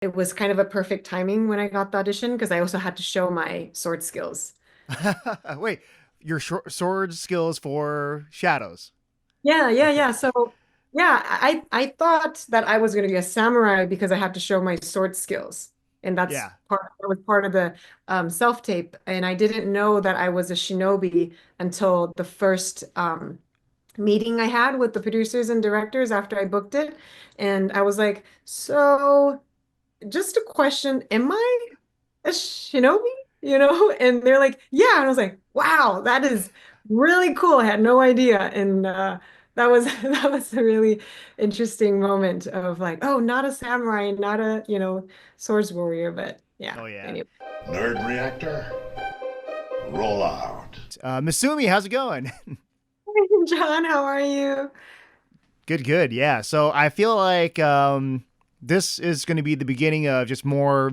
it was kind of a perfect timing when I got the audition because I also had to show my sword skills. Wait, your sword skills for shadows. Yeah, yeah, Okay. yeah. So yeah, I thought that I was going to be a samurai because I had to show my sword skills, and Yeah. that was part of the self tape. And I didn't know that I was a shinobi until the first meeting I had with the producers and directors after I booked it, and I was like, so just a question, am I a shinobi? And they're like, yeah. And I was like, wow, that is really cool. I had no idea. And that was that was a really interesting moment of like, oh, not a samurai, not a, swords warrior, but yeah, Oh yeah. anyway. Nerd Reactor, roll out. Masumi, how's it going? John, how are you? Good, good. Yeah. So I feel like this is going to be the beginning of just more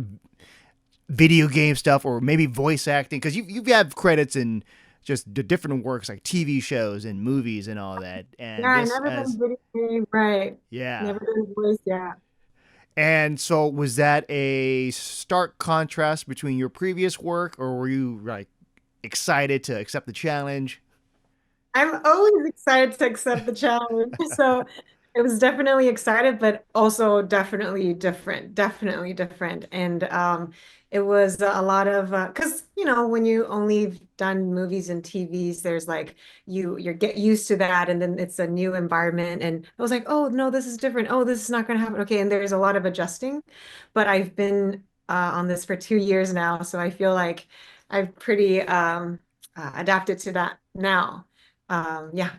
video game stuff or maybe voice acting because you have credits in just the different works like TV shows and movies and all that. Yeah, And I this never done as video game, right. yeah. Never done voice, yeah. And so was that a stark contrast between your previous work or were you like excited to accept the challenge? I'm always excited to accept the challenge. So it was definitely excited, but also definitely different, definitely different. And it was a lot of because when you only done movies and TVs, there's like you get used to that, and then it's a new environment. And I was like, oh no, this is different. Oh, this is not going to happen. Okay, and there's a lot of adjusting, but I've been on this for 2 years now, so I feel like I've pretty adapted to that now. Yeah,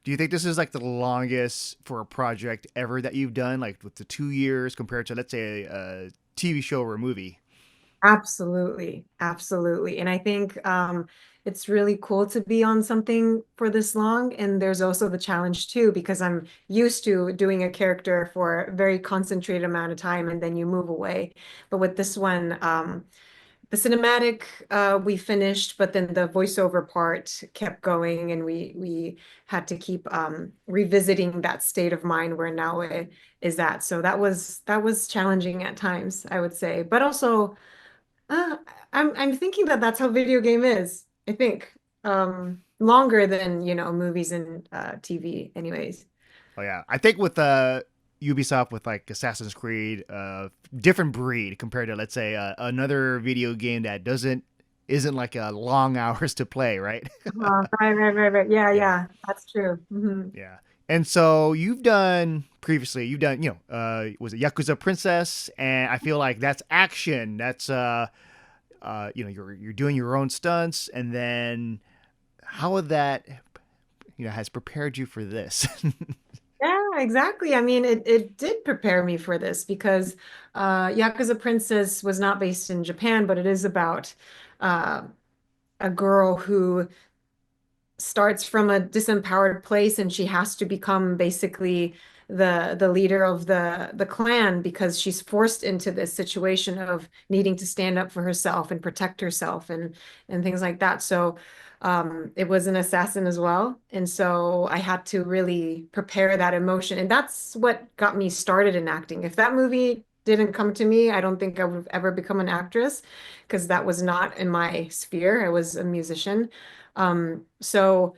Do you think this is like the longest for a project ever that you've done, like with the 2 years compared to, let's say, a TV show or a movie? absolutely. Absolutely. And I think it's really cool to be on something for this long. And there's also the challenge too, because I'm used to doing a character for a very concentrated amount of time and then you move away. But with this one, the cinematic we finished, but then the voiceover part kept going, and we had to keep revisiting that state of mind where Naoe is at. So that was challenging at times, I would say. But also, uh, I'm thinking that that's how video game is. I think longer than movies and TV, anyways. Oh yeah, I think with Ubisoft with like Assassin's Creed, different breed compared to let's say another video game that doesn't isn't like a long hours to play, right? Right, right, right, right. Yeah, Yeah, yeah, that's true. yeah. And so you've done previously, you've done was it Yakuza Princess, and I feel like that's action. That's you're doing your own stunts, and then how would that has prepared you for this? Yeah, exactly. I mean, it did prepare me for this because Yakuza Princess was not based in Japan, but it is about uh, a girl who starts from a disempowered place and she has to become basically the leader of the clan because she's forced into this situation of needing to stand up for herself and protect herself and things like that. So it was an assassin as well. And so I had to really prepare that emotion. And that's what got me started in acting. If that movie didn't come to me, I don't think I would have ever become an actress because that was not in my sphere. I was a musician. So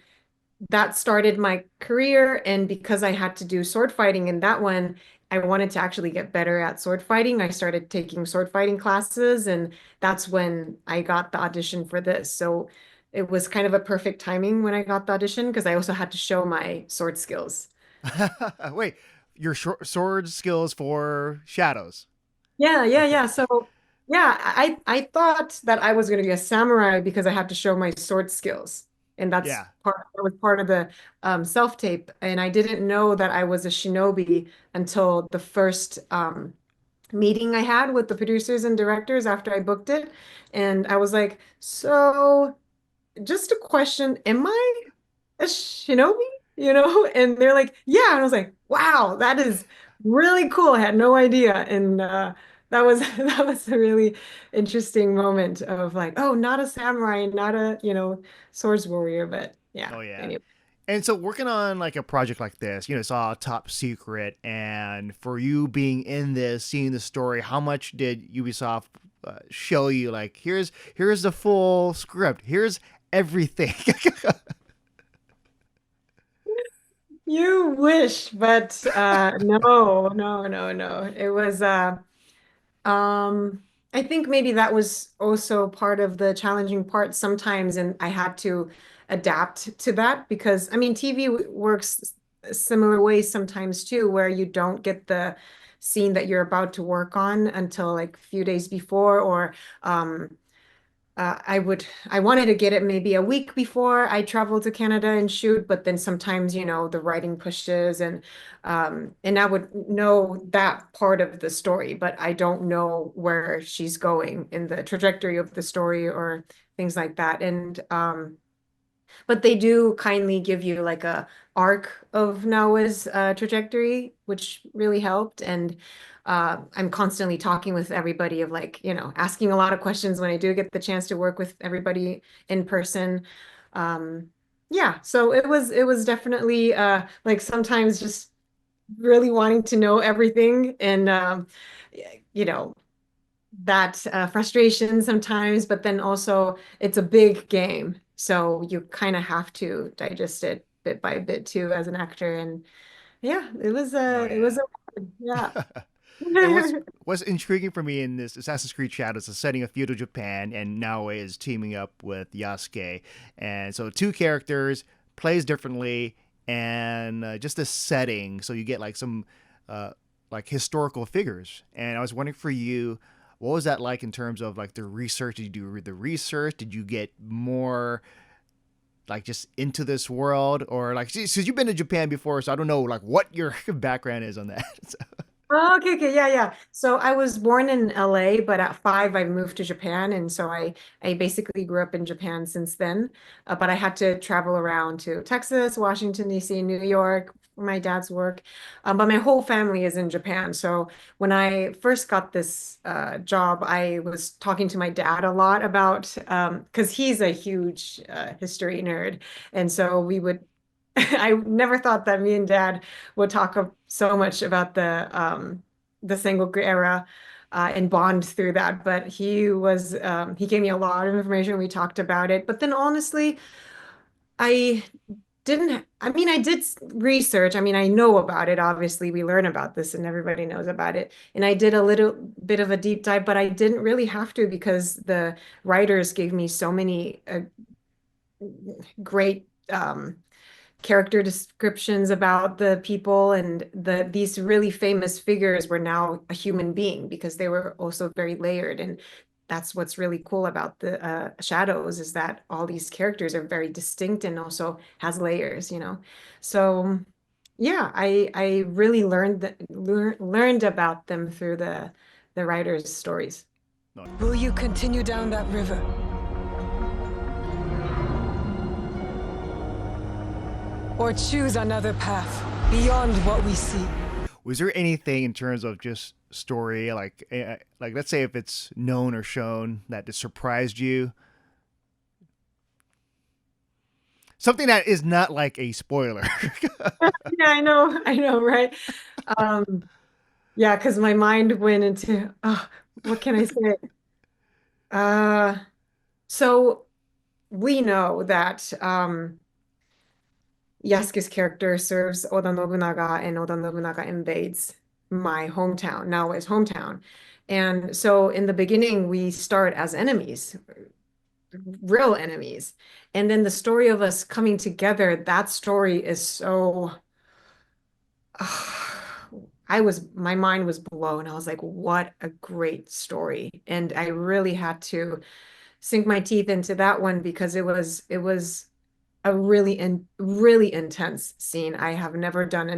that started my career. And because I had to do sword fighting in that one, I wanted to actually get better at sword fighting. I started taking sword fighting classes, and that's when I got the audition for this. So it was kind of a perfect timing when I got the audition because I also had to show my sword skills. Wait, your sword skills for shadows. Yeah, yeah, Okay. yeah. So yeah, I thought that I was going to be a samurai because I had to show my sword skills, and Yeah. that was part of the self tape. And I didn't know that I was a shinobi until the first meeting I had with the producers and directors after I booked it, and I was like, so just a question, am I a shinobi? And they're like, yeah. And I was like, wow, that is really cool. I had no idea. And that was that was a really interesting moment of like, oh, not a samurai, not a, swords warrior, but yeah, Oh yeah. anyway. And so working on like a project like this, it's all top secret. And for you being in this, seeing the story, how much did Ubisoft show you? Like, here's the full script. Here's everything. You wish, but no, no, no, no. It was I think maybe that was also part of the challenging part sometimes, and I had to adapt to that because I mean TV works similar ways sometimes too, where you don't get the scene that you're about to work on until like a few days before, or I wanted to get it maybe a week before I traveled to Canada and shoot, but then sometimes, the writing pushes and I would know that part of the story, but I don't know where she's going in the trajectory of the story or things like that. And but they do kindly give you like a arc of Naoe's trajectory, which really helped. And I'm constantly talking with everybody of like, asking a lot of questions when I do get the chance to work with everybody in person. Um, yeah, so it was definitely like sometimes just really wanting to know everything and you know that frustration sometimes, but then also it's a big game. So you kind of have to digest it bit by bit too as an actor. And yeah, Oh it was yeah. a yeah. And what's intriguing for me in this Assassin's Creed Shadows is the setting of feudal Japan, and Naoe is teaming up with Yasuke, and so two characters plays differently, and just the setting. So you get like some uh, like historical figures, and I was wondering for you, what was that like in terms of like the research? Did you do the research? Did you get more like just into this world, or like since you've been to Japan before, so I don't know like what your background is on that. So, Oh, okay, okay, yeah, yeah. So I was born in LA, but at 5 I moved to Japan, and so I basically grew up in Japan since then. But I had to travel around to Texas, Washington D.C., New York for my dad's work. But my whole family is in Japan. So when I first got this job, I was talking to my dad a lot about because he's a huge history nerd, and so we would. I never thought that me and dad would talk so much about the Sengoku era and bond through that. But he gave me a lot of information. We talked about it. But then honestly, I I mean, I did research. I mean, I know about it. Obviously, we learn about this and everybody knows about it. And I did a little bit of a deep dive, but I didn't really have to because the writers gave me so many great character descriptions about the people and these really famous figures were now a human being because they were also very layered. And that's what's really cool about the shadows is that all these characters are very distinct and also has layers. So yeah, I really learned about them through the writers' stories. no. Will you continue down that river? Or choose another path beyond what we see? Was there anything in terms of just story, like let's say if it's known or shown that just surprised you, something that is not like a spoiler? Yeah, I know, right? Um, yeah, because my mind went into, what can I say? Uh, so we know that Yasuke's character serves Oda Nobunaga, and Oda Nobunaga invades my hometown, now his hometown. And so in the beginning, we start as enemies, real enemies. And then the story of us coming together, that story is so my mind was blown. I was like, what a great story. And I really had to sink my teeth into that one because it was a really intense scene. I have never done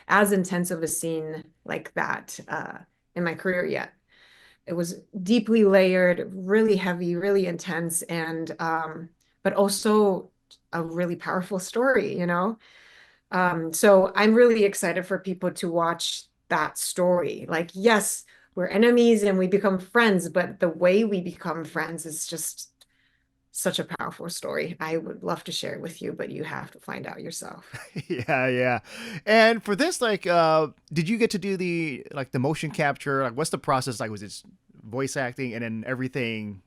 as intense of a scene like that in my career yet. It was deeply layered, really heavy, really intense, and but also a really powerful story. So I'm really excited for people to watch that story. Like, yes, we're enemies and we become friends, but the way we become friends is just such a powerful story. I would love to share it with you, but you have to find out yourself. Yeah, yeah. And for this, like, did you get to do the like the motion capture? Like, what's the process like? Was it voice acting and then everything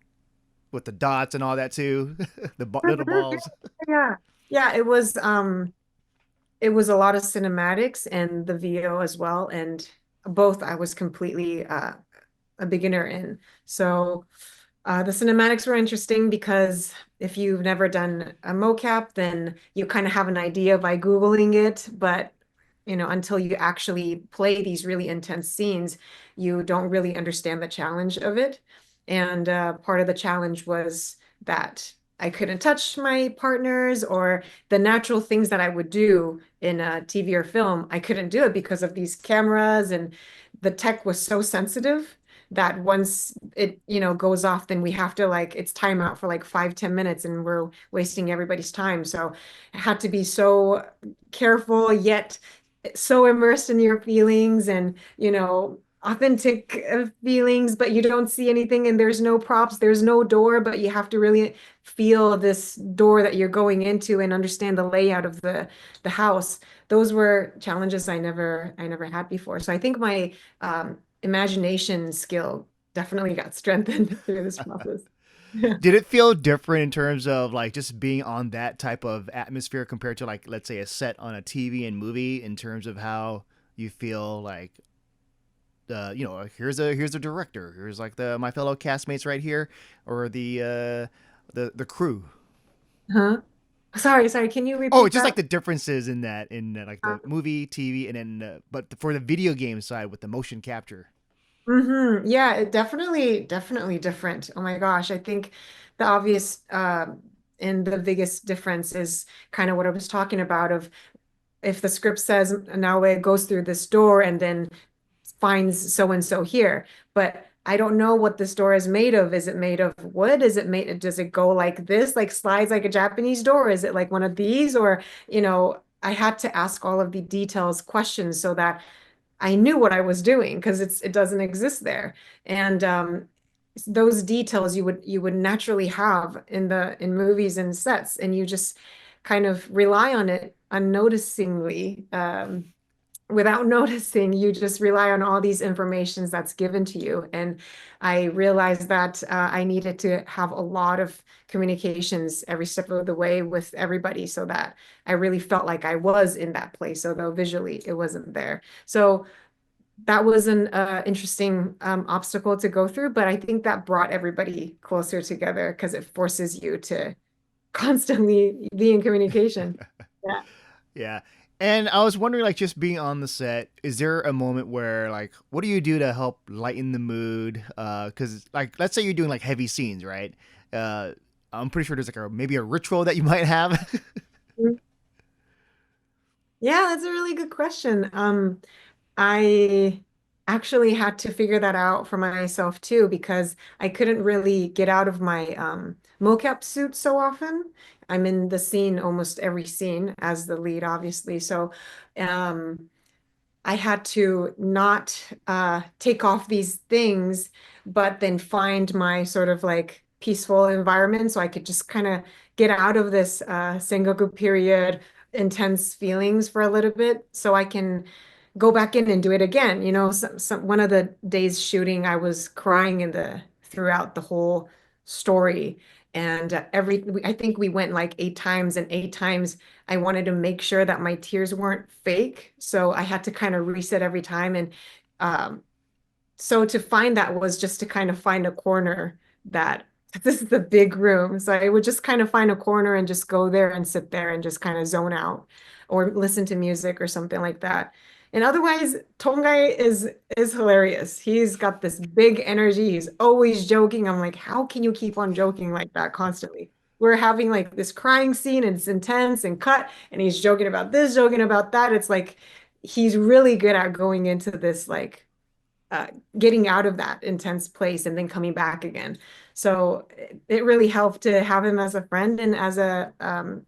with the dots and all that too? The little balls. Yeah. Yeah, it was a lot of cinematics and the VO as well. And both I was completely a beginner in. So the cinematics were interesting because if you've never done a mocap, then you kind of have an idea by Googling it. But until you actually play these really intense scenes, you don't really understand the challenge of it. And part of the challenge was that I couldn't touch my partners or the natural things that I would do in a TV or film. I couldn't do it because of these cameras and the tech was so sensitive that once it, goes off, then we have to like it's timeout for like 5, 10 minutes and we're wasting everybody's time. So I had to be so careful yet so immersed in your feelings and, authentic feelings, but you don't see anything and there's no props, there's no door, but you have to really feel this door that you're going into and understand the layout of the house. Those were challenges I never had before. So I think my imagination skill definitely got strengthened through this process. Yeah. Did it feel different in terms of like just being on that type of atmosphere compared to like let's say a set on a TV and movie in terms of how you feel like like, here's a director, here's like the my fellow castmates right here, or the crew. Huh? Sorry, can you Oh, repeat it's just like that? the differences in that like the movie, TV, and then but for the video game side with the motion capture. Yeah, it definitely different. Oh my gosh, I think the obvious and the biggest difference is kind of what I was talking about of if the script says Naoe goes through this door and then finds so and so here, but I don't know what this door is made of. Is it made of wood? Does it go like this, like slides like a Japanese door? Is it like one of these? Or, I had to ask all of the details questions so that I knew what I was doing because it doesn't exist there. And those details you would naturally have in movies and sets, and you just kind of rely on it unnoticingly. Without noticing, you just rely on all these informations that's given to you. And I realized that I needed to have a lot of communications every step of the way with everybody so that I really felt like I was in that place, although visually it wasn't there. So that was an interesting obstacle to go through, but I think that brought everybody closer together because it forces you to constantly be in communication. Yeah. Yeah. And I was wondering, like, just being on the set, is there a moment where, like, what do you do to help lighten the mood? Because, like, let's say you're doing like heavy scenes, right? Uh, I'm pretty sure there's like maybe a ritual that you might have. Yeah, that's a really good question. I actually had to figure that out for myself too because I couldn't really get out of my mocap suit so often. I'm in the scene almost every scene as the lead, obviously. So um, I had to not take off these things, but then find my sort of like peaceful environment so I could just kind of get out of this Sengoku period intense feelings for a little bit so I can go back in and do it again. One of the days shooting, I was crying throughout the whole story. And I think we went like 8 times, and 8 times I wanted to make sure that my tears weren't fake. So I had to kind of reset every time. And um, so to find that was just to kind of find a corner that this is the big room. So I would just kind of find a corner and just go there and sit there and just kind of zone out or listen to music or something like that. And otherwise, Tongai is hilarious. He's got this big energy. He's always joking. I'm like, how can you keep on joking like that constantly? We're having like this crying scene and it's intense and cut, and he's joking about this, joking about that. It's like he's really good at going into this like uh, getting out of that intense place and then coming back again. So it really helped to have him as a friend and as a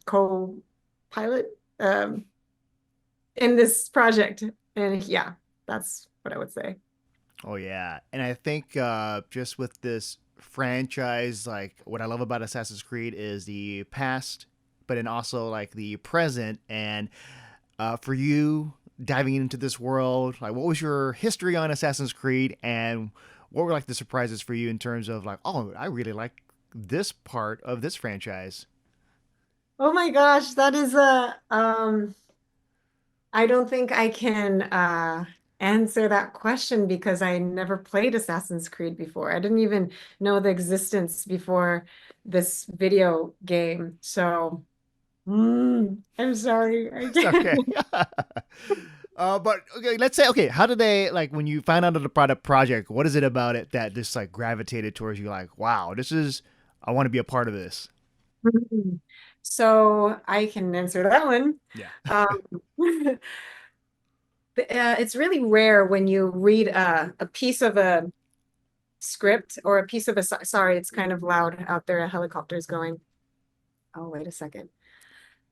co-pilot in this project. And yeah, that's what I would say. Oh yeah, and I think just with this franchise, like what I love about Assassin's Creed is the past, but then also like the present. And for you diving into this world, like what was your history on Assassin's Creed, and what were like the surprises for you in terms of like, oh, I really like this part of this franchise? Oh my gosh, that is a I don't think I can answer that question because I never played Assassin's Creed before. I didn't even know the existence before this video game. So, I'm sorry. I It's can't. okay. But okay, let's say okay, how did they like when you found out of the product project? What is it about it that just like gravitated towards you? Like, wow, this is I want to be a part of this. So I can answer that one. Yeah. Um, it's really rare when you read a piece of a script or a piece of a, sorry, it's kind of loud out there. A helicopter's going. Oh, wait a second.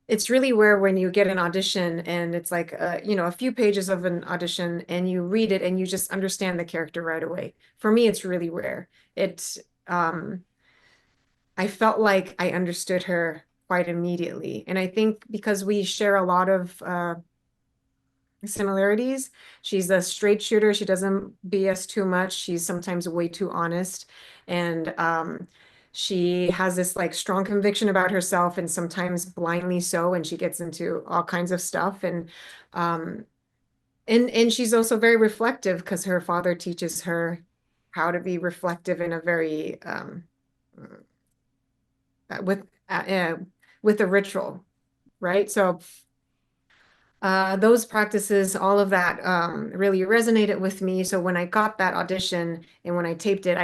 It's really rare when you get an audition and it's like, a few pages of an audition and you read it and you just understand the character right away. For me, it's really rare. Um, I felt like I understood her quite immediately. And I think because we share a lot of similarities. She's a straight shooter. She doesn't BS too much. She's sometimes way too honest. And she has this like strong conviction about herself and sometimes blindly so, and she gets into all kinds of stuff. Um and she's also very reflective because her father teaches her how to be reflective in a very uh, with uh, uh, with a ritual, right? So those practices, all of that really resonated with me. So when I got that audition and when I taped it,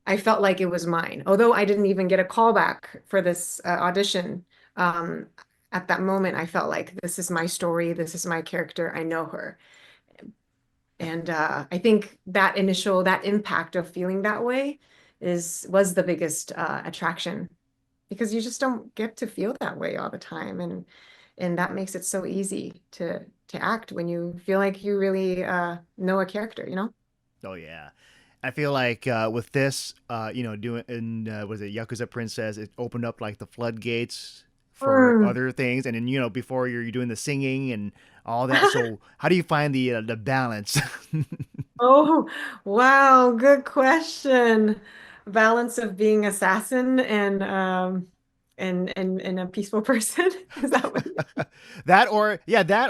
I felt like it was mine. Although I didn't even get a call back for this audition, um, at that moment, I felt like this is my story. This is my character. I know her. And I think that impact of feeling that way was the biggest attraction because you just don't get to feel that way all the time. And that makes it so easy to act when you feel like you really know a character, you know? Oh yeah. I feel like with this, doing in was it Yakuza Princess, it opened up like the floodgates for Mm. other things, and then before you're doing the singing and all that. So how do you find the balance? Oh, wow, good question. Balance of being assassin and a peaceful person. Is that what? That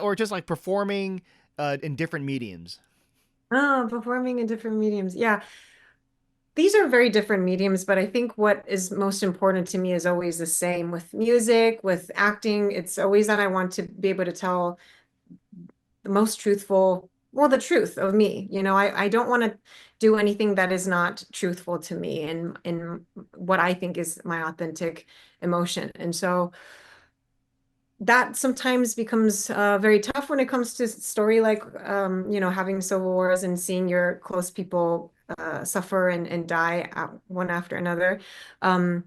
or just like performing in different mediums. Oh, performing in different mediums. Yeah. These are very different mediums, but I think what is most important to me is always the same with music, with acting. It's always that I want to be able to tell the most truthful, well, the truth of me. I don't want to do anything that is not truthful to me and what I think is my authentic emotion. And so that sometimes becomes very tough when it comes to story like having civil wars and seeing your close people suffer and die one after another. Um,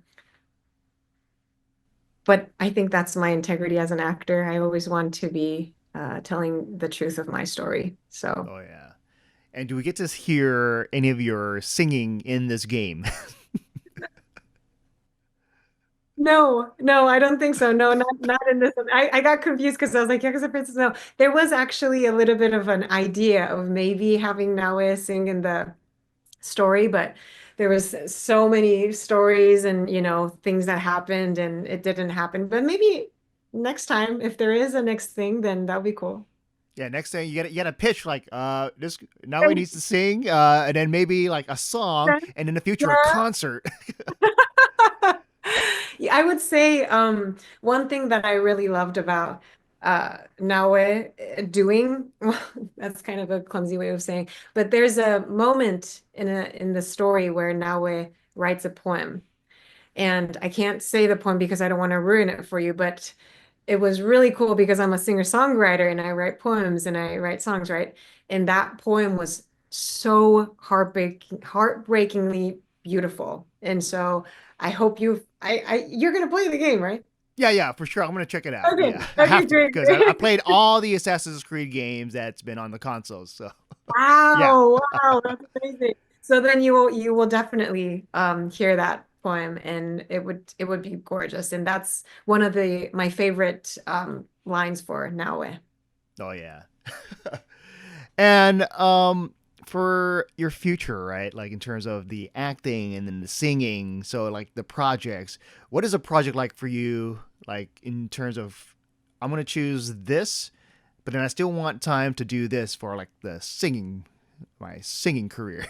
but I think that's my integrity as an actor. I always want to be telling the truth of my story. So Oh yeah. And do we get to hear any of your singing in this game? no, no, I don't think so. No, not in this one. I got confused because I was like, Yakuza Princess. No, there was actually a little bit of an idea of maybe having Naoe sing in the story, but there was so many stories and things that happened and it didn't happen. But maybe next time, if there is a next thing, then that'll be cool. Yeah, next thing you got to pitch like this now he needs to sing and then maybe like a song and in the future a Yeah. concert. Yeah, I would say one thing that I really loved about Naoe doing, well, that's kind of a clumsy way of saying, but there's a moment in the story where Naoe writes a poem. And I can't say the poem because I don't want to ruin it for you, but it was really cool because I'm a singer-songwriter and I write poems and I write songs, right? And that poem was so heartbreakingly beautiful. And so I hope you're gonna play the game, right? Yeah, for sure. I'm gonna check it out. Okay, Yeah, I okay, have to great, because I great. played all the Assassin's Creed games that's been on the consoles. So yeah, Wow, wow, that's amazing. So then you will definitely hear that poem, and it would be gorgeous. And that's one of the my favorite lines for Naoe. Oh yeah. And for your future, right? Like in terms of the acting and then the singing, so like the projects, what is a project like for you like in terms of I'm going to choose this, but then I still want time to do this for like the singing my singing career.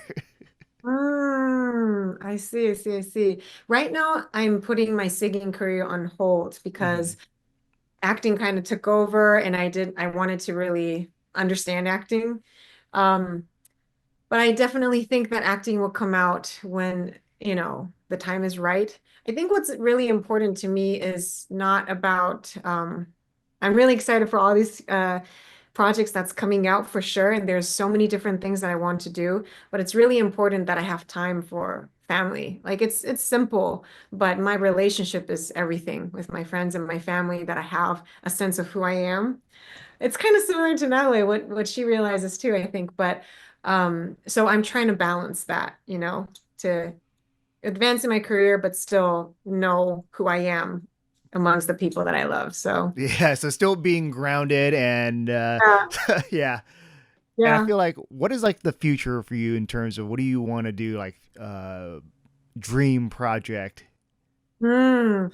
I see, I see, I see. Right now, I'm putting my singing career on hold Hmm. because acting kind of took over, and I wanted to really understand acting. Um, But I definitely think that acting will come out when, the time is right. I think what's really important to me is not about, I'm really excited for all these projects that's coming out for sure. And there's so many different things that I want to do, but it's really important that I have time for family. Like it's simple, but my relationship is everything with my friends and my family, that I have a sense of who I am. It's kind of similar to Natalie, what she realizes too, I think. But so I'm trying to balance that, to advance in my career, but still know who I am amongst the people that I love. So Yeah, so still being grounded and yeah, yeah. And I yeah. feel like what is like the future for you in terms of what do you want to do like dream project? Hmm.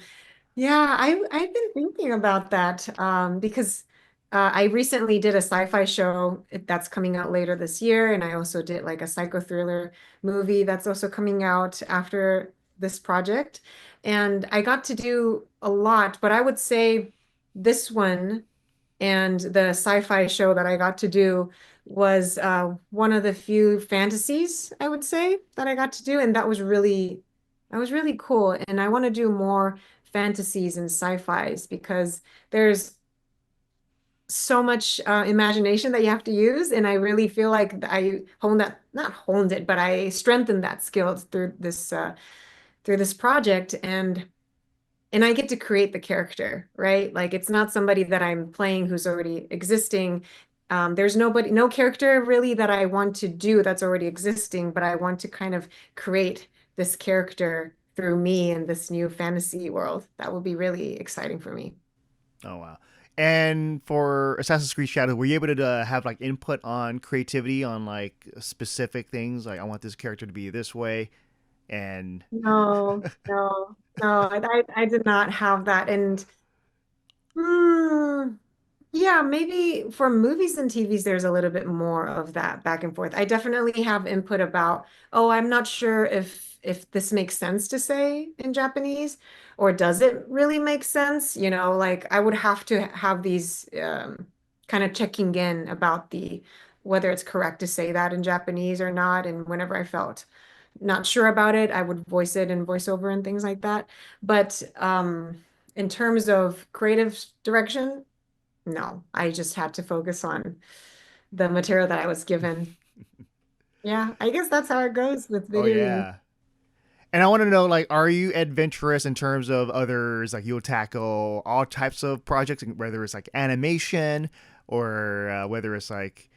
Yeah, I've been thinking about that because I recently did a sci-fi show that's coming out later this year, and I also did like a psycho thriller movie that's also coming out after this project. And I got to do a lot, but I would say this one and the sci-fi show that I got to do was one of the few fantasies I would say that I got to do, and that was really cool. And I want to do more fantasies and sci-fis because there's so much imagination that you have to use, and I really feel like I honed that, not honed it, but I strengthened that skill through this project, and I get to create the character, right? Like it's not somebody that I'm playing who's already existing. There's no character really that I want to do that's already existing, but I want to kind of create this character through me in this new fantasy world. That would be really exciting for me. Oh wow. And for Assassin's Creed Shadow, were you able to have like input on creativity on like specific things? Like I want this character to be this way and No, no, no, I did not have that. And hmm, yeah, maybe for movies and TVs, there's a little bit more of that back and forth. I definitely have input about, oh, I'm not sure if this makes sense to say in Japanese, or does it really make sense? Like I would have to have these kind of checking in about the whether it's correct to say that in Japanese or not. And whenever I felt not sure about it, I would voice it in voiceover and things like that. But in terms of creative direction, no, I just had to focus on the material that I was given. Yeah, I guess that's how it goes with oh video games. yeah. And I want to know like are you adventurous in terms of others like you'll tackle all types of projects whether it's like animation or whether it's like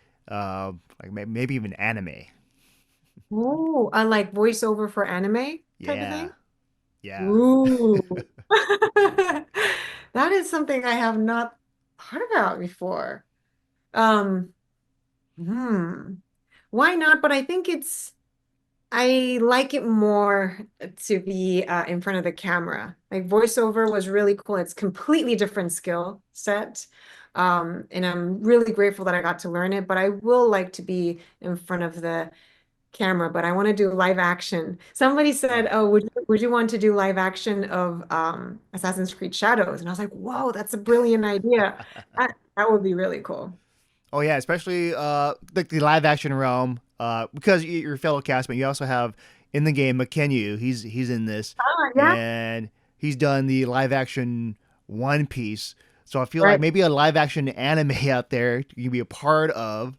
maybe even anime. Oh, I like voiceover for anime type of Yeah. thing. Yeah. Ooh. That is something I have not thought about before. Um, hmm. Why not? But I think I like it more to be in front of the camera. Like voiceover was really cool. It's completely different skill set. And I'm really grateful that I got to learn it, but I will like to be in front of the camera, but I want to do live action. Somebody said, Oh. "Oh, would you want to do live action of Assassin's Creed Shadows?" And I was like, "Whoa, that's a brilliant idea. That would be really cool." Oh yeah, especially like the live action realm. Because you're a fellow castmate, you also have in the game McKenyu. He's in this, Oh, yeah. and he's done the live action One Piece. So I feel like Right. maybe a live action anime out there you can be a part of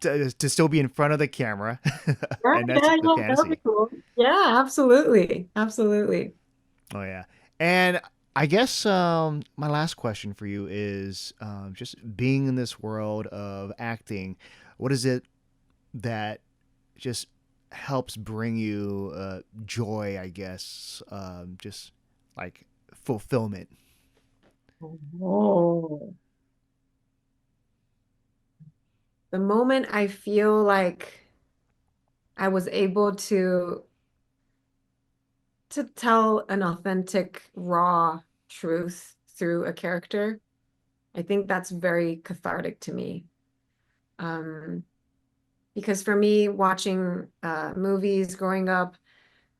to still be in front of the camera, Yeah, and that's yeah, the yeah. That would be fantasy. cool. Yeah, absolutely. Absolutely. Oh yeah, and I guess my last question for you is just being in this world of acting. What is it that just helps bring you joy, I guess, just like fulfillment. Oh, the moment I feel like I was able to tell an authentic, raw truth through a character, I think that's very cathartic to me. Um, because for me, watching movies growing up,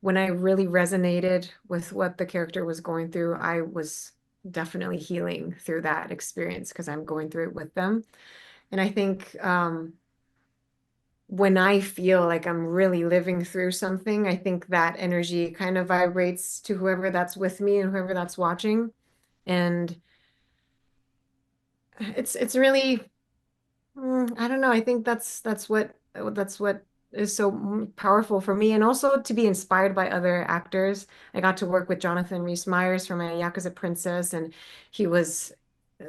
when I really resonated with what the character was going through, I was definitely healing through that experience because I'm going through it with them. And I think when I feel like I'm really living through something, I think that energy kind of vibrates to whoever that's with me and whoever that's watching. And it's really I don't know. I think that's what is so powerful for me, and also to be inspired by other actors. I got to work with Jonathan Rhys-Meyers from a Yakuza Princess, and he was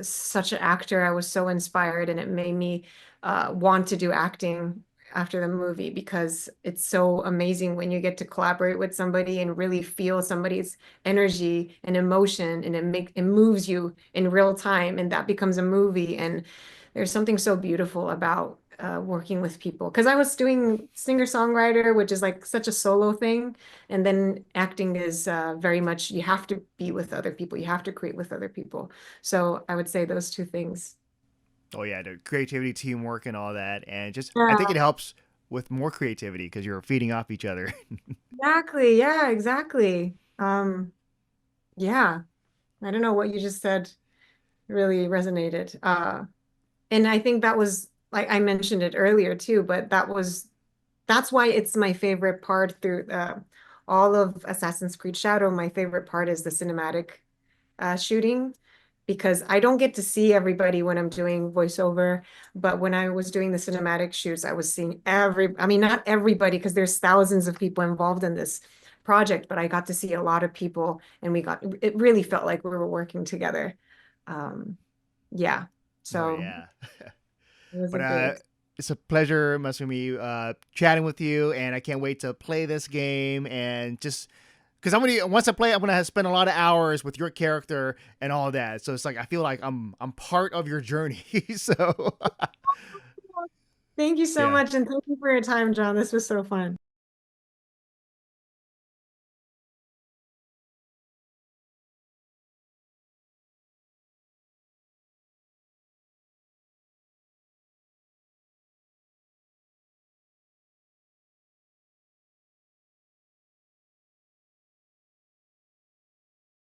such an actor. I was so inspired, and it made me want to do acting after the movie because it's so amazing when you get to collaborate with somebody and really feel somebody's energy and emotion, and it moves you in real time, and that becomes a movie. And there's something so beautiful about working with people because I was doing singer-songwriter, which is like such a solo thing, and then acting is very much you have to be with other people, you have to create with other people. So I would say those two things. Oh yeah, the creativity, teamwork, and all that, and just I think it Yeah, helps with more creativity because you're feeding off each other. exactly. Yeah, exactly. Yeah, I don't know what you just said really resonated. And I think that was like I mentioned it earlier too, but that's why it's my favorite part through all of Assassin's Creed Shadow. My favorite part is the cinematic shooting because I don't get to see everybody when I'm doing voiceover, but when I was doing the cinematic shoots, I was seeing I mean, not everybody because there's thousands of people involved in this project, but I got to see a lot of people and it really felt like we were working together. Um, yeah, Oh so yeah. it was a But great experience. it's a pleasure, Masumi, chatting with you, and I can't wait to play this game and just because I'm gonna once I play, I'm gonna spend a lot of hours with your character and all that. So it's like I feel like I'm part of your journey. So Thank you so yeah, much, and thank you for your time, John. This was so fun.